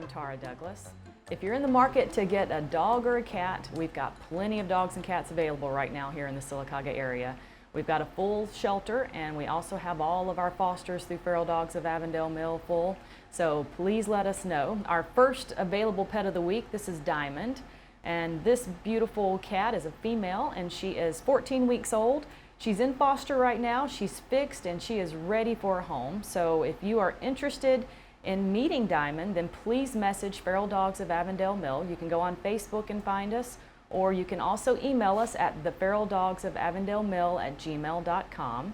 Tara Douglas. If you're in the market to get a dog or a cat, we've got plenty of dogs and cats available right now here in the Sylacauga area. We've got a full shelter, and we also have all of our fosters through Feral Dogs of Avondale Mill full. So please let us know. Our first available pet of the week, this is Diamond. And this beautiful cat is a female, and she is 14 weeks old. She's in foster right now. She's fixed, and she is ready for a home. So if you are interested in meeting Diamond, then please message Feral Dogs of Avondale Mill. You can go on Facebook and find us, or you can also email us at theferaldogsofavondalemill@gmail.com.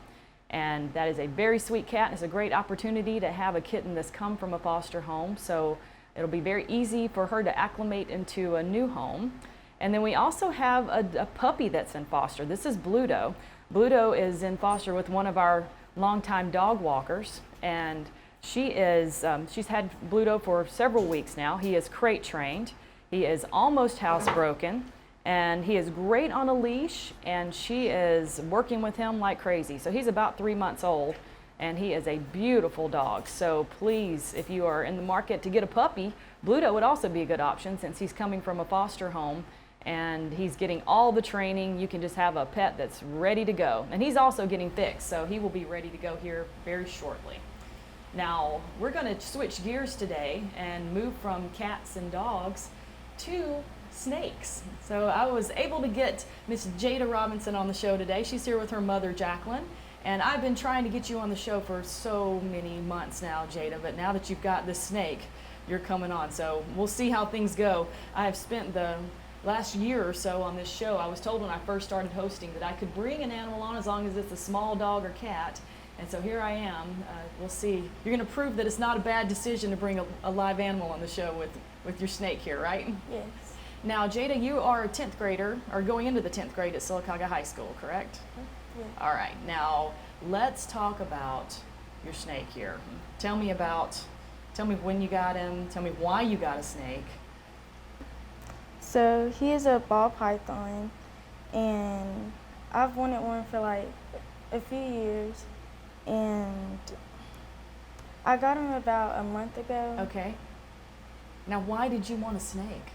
And that is a very sweet cat. It's a great opportunity to have a kitten that's come from a foster home. So it'll be very easy for her to acclimate into a new home. And then we also have a puppy that's in foster. This is Bluto. Bluto is in foster with one of our longtime dog walkers, and she's had Bluto for several weeks now. He is crate trained. He is almost housebroken, and he is great on a leash, and she is working with him like crazy. So he's about 3 months old, and he is a beautiful dog. So please, if you are in the market to get a puppy, Bluto would also be a good option since he's coming from a foster home and he's getting all the training. You can just have a pet that's ready to go. And he's also getting fixed, so he will be ready to go here very shortly. Now, we're going to switch gears today and move from cats and dogs to snakes. So I was able to get Miss Jada Robinson on the show today. She's here with her mother, Jacqueline. And I've been trying to get you on the show for so many months now, Jada, but now that you've got this snake, you're coming on. So we'll see how things go. I have spent the last year or so on this show. I was told when I first started hosting that I could bring an animal on as long as it's a small dog or cat. And so here I am. We'll see. You're going to prove that it's not a bad decision to bring a live animal on the show with your snake here, right? Yes. Now, Jada, you are a 10th grader, or going into the 10th grade at Sylacauga High School, correct? Yeah. All right. Now, let's talk about your snake here. Tell me when you got him. Tell me why you got a snake. So he is a ball python, and I've wanted one for like a few years, and I got him about a month ago. Okay. Now, why did you want a snake?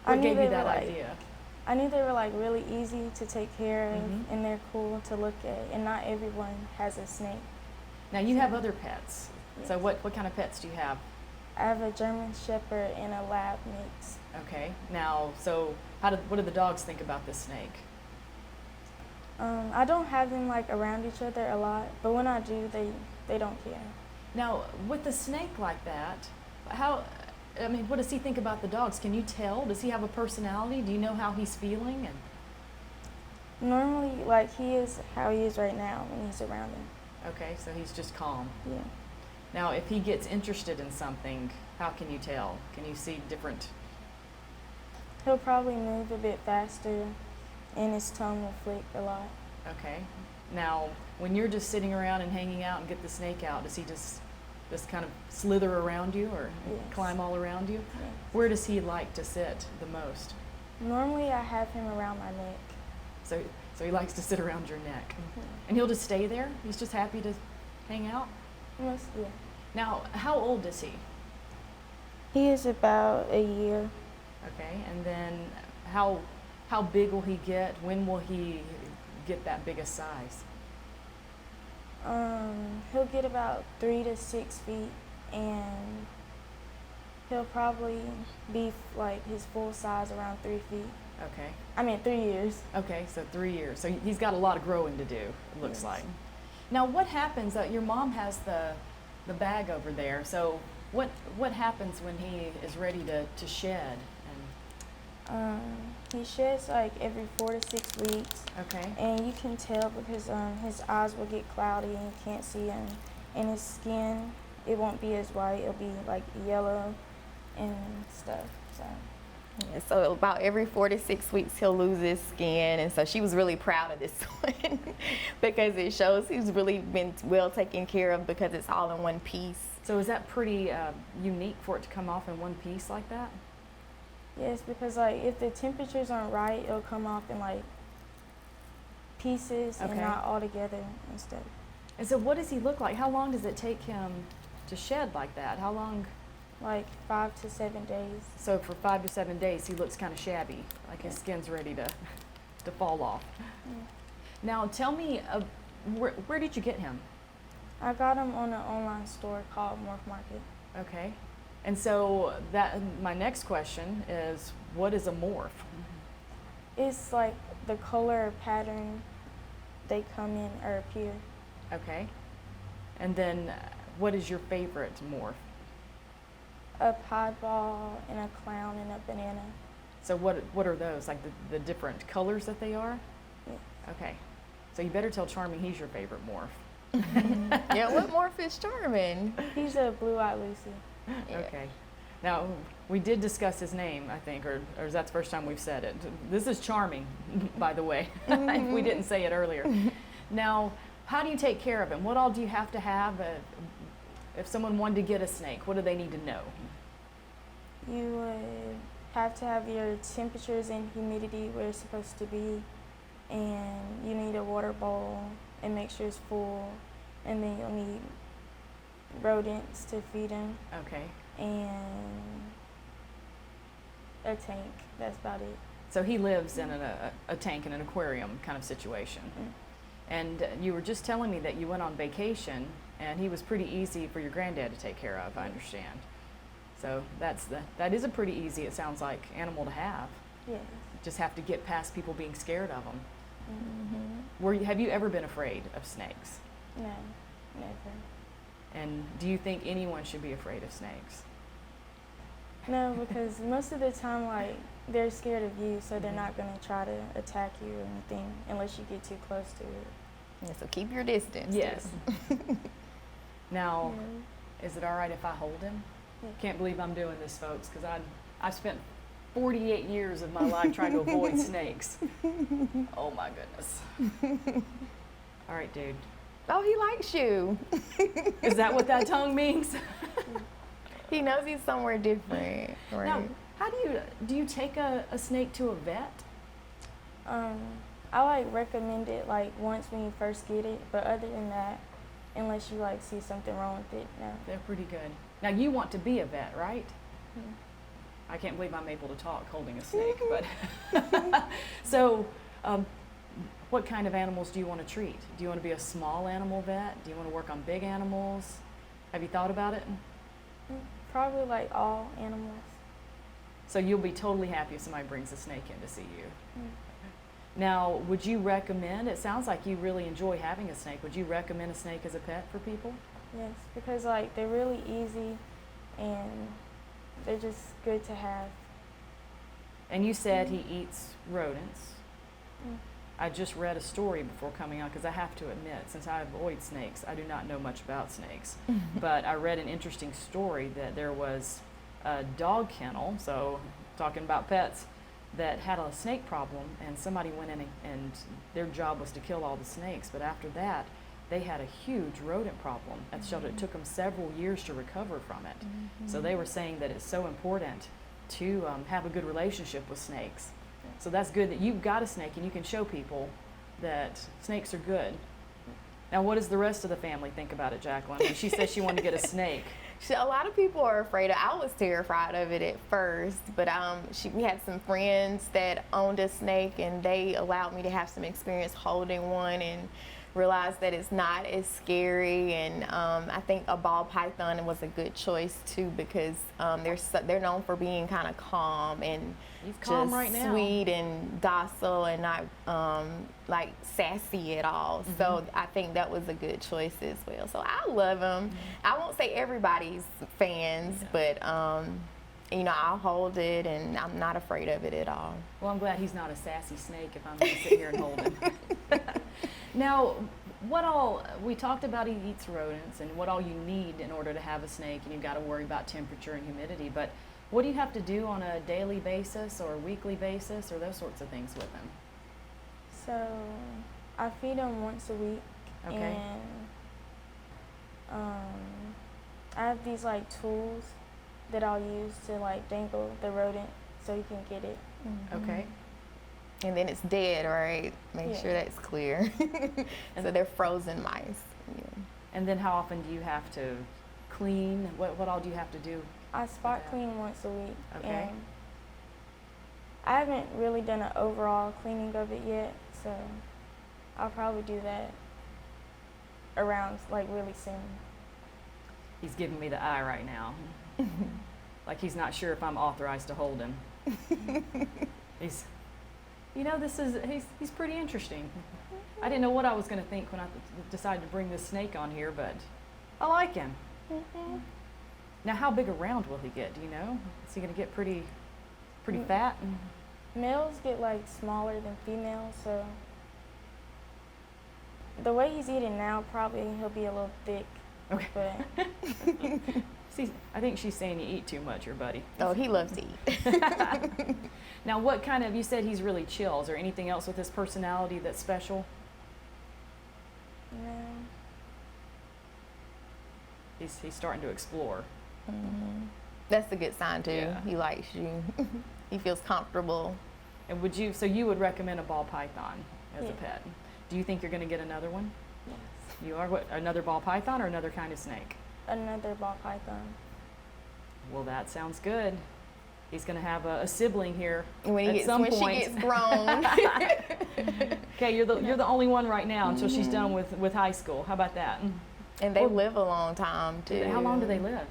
I What knew gave they you were that like- idea? I knew they were like really easy to take care of, Mhm. and they're cool to look at, and not everyone has a snake. Now, you have other pets. So Yes. what kind of pets do you have? I have a German Shepherd and a Lab mix. Okay. Now, so what do the dogs think about this snake? I don't have them like around each other a lot, but when I do, they don't care. Now, with a snake like that, what does he think about the dogs? Can you tell? Does he have a personality? Do you know how he's feeling? And Normally, like he is how he is right now when he's around them. okay, so he's just calm. Yeah. Now, if he gets interested in something, how can you tell? Can you see different? He'll probably move a bit faster, and his tongue will flick a lot. Okay. Now, when you're just sitting around and hanging out and get the snake out, does he just kind of slither around you or Yes. climb all around you? Yeah. Where does he like to sit the most? Normally, I have him around my neck. So he likes to sit around your neck. Yeah. And he'll just stay there? He's just happy to hang out? Yeah. Now, how old is he? He is about a year. Okay, and then how big will he get? When will he get that biggest size? He'll get about 3 to 6 feet, and he'll probably be like his full size around 3 feet. Okay. I mean, 3 years. Okay, so 3 years. So he's got a lot of growing to do, it looks Yes. like. Now, what happens? Your mom has the bag over there. So what happens when he is ready to shed? He sheds like every 4 to 6 weeks, Okay. and you can tell because his eyes will get cloudy and you can't see him, and his skin, it won't be as white. It'll be like yellow and stuff. So. Yeah, so about every 4 to 6 weeks he'll lose his skin, and so she was really proud of this one because it shows he's really been well taken care of because it's all in one piece. So is that pretty unique for it to come off in one piece like that? Yes, because like if the temperatures aren't right, it'll come off in like pieces Okay. and not all together and stuff. And so what does he look like? How long does it take him to shed like that? How long like 5 to 7 days. So for 5 to 7 days, he looks kind of shabby, like his skin's ready to fall off. Now, tell me, where did you get him? I got him on an online store called Morph Market. Okay. And so my next question is, what is a morph? It's like the color or pattern they come in or appear. Okay. And then what is your favorite morph? A piebald and a clown and a banana. So what are those? Like the different colors that they are? Yes. Okay. So you better tell Charming he's your favorite morph. Yeah, what morph is Charming? He's a blue-eyed Lucy. Yeah. Okay. Now, we did discuss his name, I think, or is that the first time we've said it? This is Charming, by the way. We didn't say it earlier. Now, how do you take care of him? What all do you have to have? If someone wanted to get a snake, what do they need to know? You would have to have your temperatures and humidity where it's supposed to be, and you need a water bowl and make sure it's full, and then you'll need rodents to feed him Okay. and a tank. That's about it. So he lives in a tank in an aquarium kind of situation. And you were just telling me that you went on vacation, and he was pretty easy for your granddad to take care of, I understand. So that is a pretty easy, it sounds like, animal to have. Yes. Just have to get past people being scared of them. Mm-hmm. Have you ever been afraid of snakes? No, never. And do you think anyone should be afraid of snakes? No, because most of the time, like, they're scared of you, so they're not going to try to attack you or anything unless you get too close to it. Yeah, so keep your distance. Yes. Now, Yeah. is it all right if I hold him? Yeah. Can't believe I'm doing this, folks, because I spent 48 years of my life trying to avoid snakes. Oh my goodness. All right, dude. Oh, he likes you. Is that what that tongue means? He knows he's somewhere different, right? Now, how do you take a snake to a vet? I like recommend it like once when you first get it, but other than that, unless you like see something wrong with it, no. They're pretty good. Now, you want to be a vet, right? Yeah. I can't believe I'm able to talk holding a snake, but so what kind of animals do you want to treat? Do you want to be a small animal vet? Do you want to work on big animals? Have you thought about it? Probably like all animals. So you'll be totally happy if somebody brings a snake in to see you. Mm. Now, would you recommend, it sounds like you really enjoy having a snake, would you recommend a snake as a pet for people? Yes, because like they're really easy and they're just good to have. And you said he eats rodents. Mm. I just read a story before coming on because I have to admit, since I avoid snakes, I do not know much about snakes. But I read an interesting story that there was a dog kennel, so talking about pets, that had a snake problem, and somebody went in and their job was to kill all the snakes. But after that, they had a huge rodent problem at the shelter. It took them several years to recover from it. So they were saying that it's so important to have a good relationship with snakes. So that's good that you've got a snake and you can show people that snakes are good. Now, what does the rest of the family think about it, Jacqueline? When she says she wanted to get a snake. A lot of people are afraid of. I was terrified of it at first, but we had some friends that owned a snake, and they allowed me to have some experience holding one and realized that it's not as scary. And I think a ball python was a good choice too, because they're known for being kind of calm and He's calm just right now. sweet and docile and not like sassy at all. So I think that was a good choice as well. So I love them. I won't say everybody's fans, but you know, I'll hold it and I'm not afraid of it at all. Well, I'm glad he's not a sassy snake if I'm going to sit here and hold him. Now, we talked about he eats rodents and what all you need in order to have a snake, and you've got to worry about temperature and humidity, but what do you have to do on a daily basis or a weekly basis or those sorts of things with him? So I feed him once a week, Okay. and I have these like tools that I'll use to like dangle the rodent so you can get it. Okay. And then it's dead, right? Make Yeah. sure that's clear. So they're frozen mice. Yeah. And then how often do you have to clean? What all do you have to do? I spot Okay. clean once a week. Okay. And I haven't really done an overall cleaning of it yet, so I'll probably do that around like really soon. He's giving me the eye right now. Like he's not sure if I'm authorized to hold him. He's, he's pretty interesting. I didn't know what I was going to think when I decided to bring this snake on here, but I like him. Mhm. Now, how big around will he get? Do you know? Is he going to get pretty fat? Males get like smaller than females, so the way he's eating now, probably he'll be a little thick. Okay. But See, I think she's saying you eat too much, your buddy. Oh, he loves to eat. Now, what kind of, you said he's really chill. Is there anything else with his personality that's special? no, He's starting to explore. That's a good sign too. Yeah. He likes you. He feels comfortable. And so you would recommend a ball python as a Yeah. pet? Do you think you're going to get another one? yes, You are what? Another ball python or another kind of snake? another ball python. Well, that sounds good. He's going to have a sibling here When at some point. she gets grown. Okay, you're the only one right now until she's done with high school. How about that? And they live a long time too. How long do they live?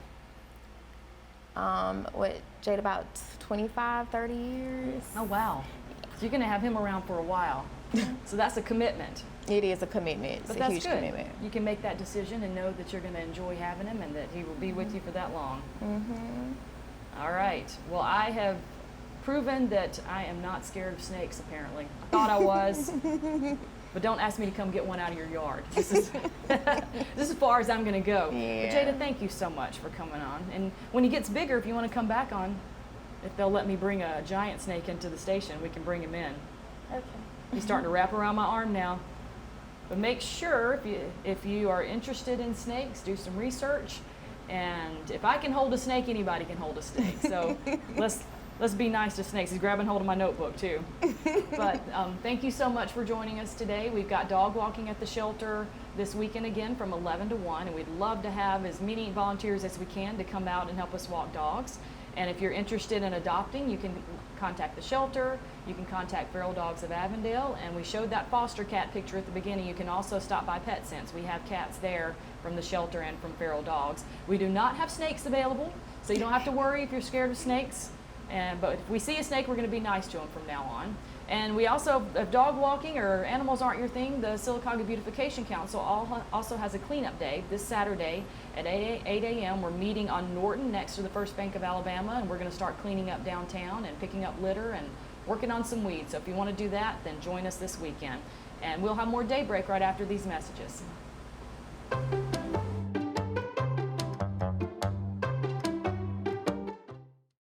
Jade, about 25, 30 years. Oh wow! So you're going to have him around for a while. So that's a commitment. It is a commitment. It's But a that's huge good. commitment. You can make that decision and know that you're going to enjoy having him and that he will be with you for that long. Mm-hmm. All right. Well, I have proven that I am not scared of snakes, apparently. I thought I was. But don't ask me to come get one out of your yard. This is this is as far as I'm going to go. Yeah. But Jada, thank you so much for coming on. And when he gets bigger, if you want to come back on, if they'll let me bring a giant snake into the station, we can bring him in. Okay. He's starting to wrap around my arm now. But make sure if you are interested in snakes, do some research. And if I can hold a snake, anybody can hold a snake. So let's be nice to snakes. He's grabbing hold of my notebook too. But thank you so much for joining us today. We've got dog walking at the shelter this weekend again from 11 to 1, and we'd love to have as many volunteers as we can to come out and help us walk dogs. And if you're interested in adopting, you can contact the shelter. You can contact Feral Dogs of Avondale. And we showed that foster cat picture at the beginning. You can also stop by PetSense. We have cats there from the shelter and from Feral Dogs. We do not have snakes available, so you don't have to worry if you're scared of snakes. But if we see a snake, we're going to be nice to them from now on. And we also, if dog walking or animals aren't your thing, the Sylacauga Beautification Council also has a cleanup day this Saturday at 8 a.m. We're meeting on Norton next to the First Bank of Alabama, and we're going to start cleaning up downtown and picking up litter and working on some weeds. So if you want to do that, then join us this weekend. And we'll have more Daybreak right after these messages.